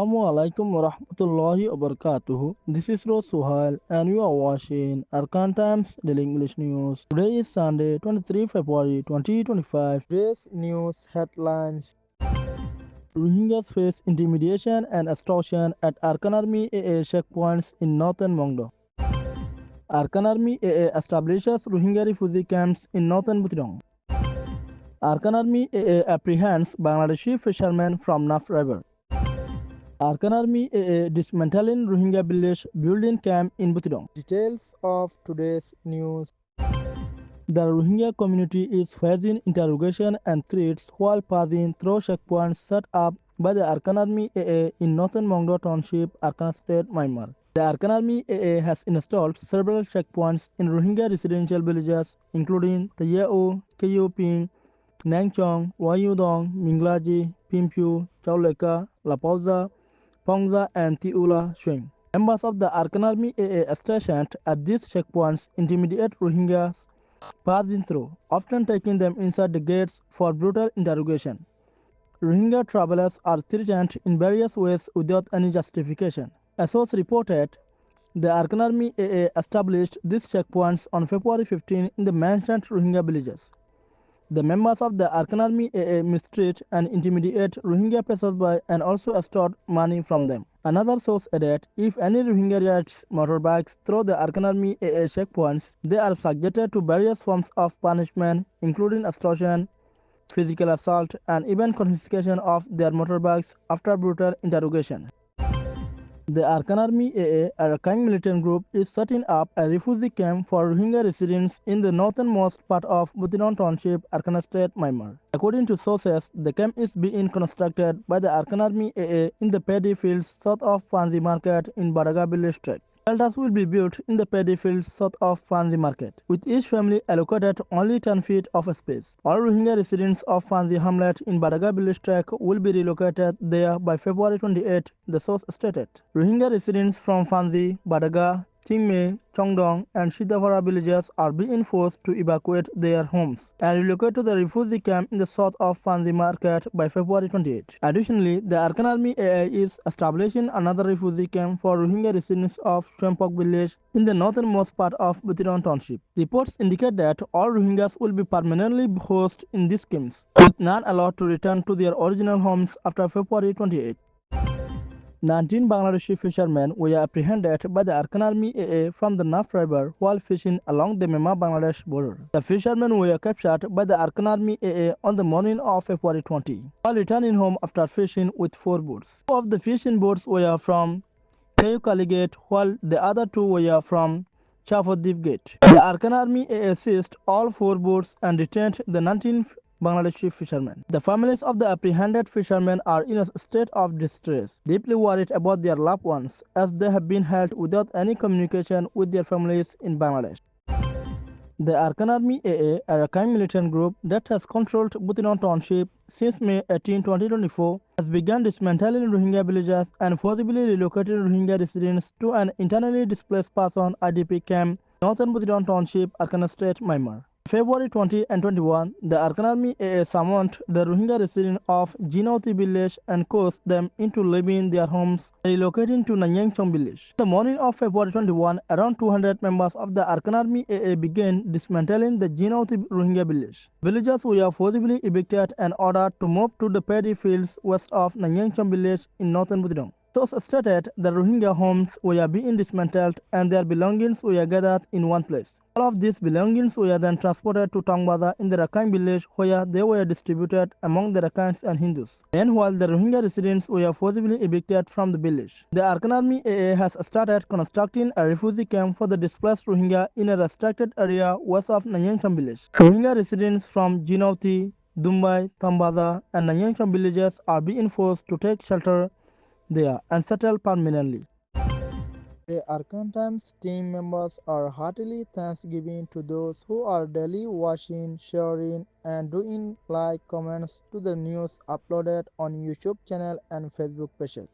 Assalamu alaikum wa rahmatullahi wa barakatuh. This is Rose Suhail and you are watching Arakan Times Daily English News. Today is Sunday, 23 February 2025. Today's news headlines: Rohingyas face intimidation and extortion at Arakan Army AA checkpoints in northern Mongdo. Arakan Army AA establishes Rohingya refugee camps in northern Butidong. Arakan Army AA apprehends Bangladeshi fishermen from Naf River. Arakan Army AA dismantling Rohingya village building camp in Butidong. Details of today's news. The Rohingya community is facing interrogation and threats while passing through checkpoints set up by the Arakan Army AA in northern Mongdo Township, Arakan State, Myanmar. The Arakan Army AA has installed several checkpoints in Rohingya residential villages including Tayao, Kayoping, Nangchong, Wayudong, Minglaji, Pimpyu, Chauleka, Lapauza, Pongza, and Tiula Swing. Members of the Arakan Army AA stationed at these checkpoints intimidate Rohingyas passing through, often taking them inside the gates for brutal interrogation. Rohingya travelers are threatened in various ways without any justification. As source reported, the Arakan Army AA established these checkpoints on February 15 in the mentioned Rohingya villages. The members of the Arakan Army AA mistreat and intimidate Rohingya passers-by and also extort money from them. Another source added, if any Rohingya rides motorbikes through the Arakan Army AA checkpoints, they are subjected to various forms of punishment, including extortion, physical assault, and even confiscation of their motorbikes after brutal interrogation. The Arakan Army AA, Arakan militant group, is setting up a refugee camp for Rohingya residents in the northernmost part of Butidong Township, Arakan State, Myanmar. According to sources, the camp is being constructed by the Arakan Army AA in the paddy fields south of Panzi Market in Badaga village tract. Shelters will be built in the paddy fields south of Panzi Market, with each family allocated only 10 feet of space. All Rohingya residents of Panzi Hamlet in Badaga village tract will be relocated there by February 28, the source stated. Rohingya residents from Panzi, Badaga, Tingme, Chongdong, and Shidavara villages are being forced to evacuate their homes and relocate to the refugee camp in the south of Panzi Market by February 28. Additionally, the Arakan Army AA is establishing another refugee camp for Rohingya residents of Chempok village in the northernmost part of Butidong Township. Reports indicate that all Rohingyas will be permanently housed in these camps, with none allowed to return to their original homes after February 28. 19 Bangladeshi fishermen were apprehended by the Arakan Army AA from the Naf River while fishing along the Myanmar-Bangladesh border. The fishermen were captured by the Arakan Army AA on the morning of February 20 while returning home after fishing with 4 boats. 2 of the fishing boats were from Kayukali Gate while the other 2 were from Chafodip Gate. The Arakan Army AA seized all 4 boats and detained the 19 Bangladeshi fishermen. The families of the apprehended fishermen are in a state of distress, deeply worried about their loved ones as they have been held without any communication with their families in Bangladesh. The Arakan Army AA, a Arakan militant group that has controlled Butidong Township since May 18, 2024, has begun dismantling Rohingya villages and forcibly relocating Rohingya residents to an internally displaced person IDP camp, northern Butidong Township, Arakan State, Myanmar. February 20 and 21, the Arakan Army AA summoned the Rohingya residents of Jinauti village and coerced them into leaving their homes and relocating to Nanyangchong village. The morning of February 21, around 200 members of the Arakan Army AA began dismantling the Jinauti Rohingya village. Villagers were forcibly evicted and ordered to move to the paddy fields west of Nanyangchong village in northern Butidong. Sources stated that Rohingya homes were being dismantled and their belongings were gathered in one place. All of these belongings were then transported to Tangbaza in the Rakhine village where they were distributed among the Rakhines and Hindus. Meanwhile, the Rohingya residents were forcibly evicted from the village. The Arakan Army AA has started constructing a refugee camp for the displaced Rohingya in a restricted area west of Nanyangchong village. Rohingya residents from Jinauti, Dumbai, Tambaza, and Nanyangchong villages are being forced to take shelter there and settle permanently. The Arakan Times team members are heartily thanksgiving to those who are daily watching, sharing, and doing like comments to the news uploaded on YouTube channel and Facebook pages.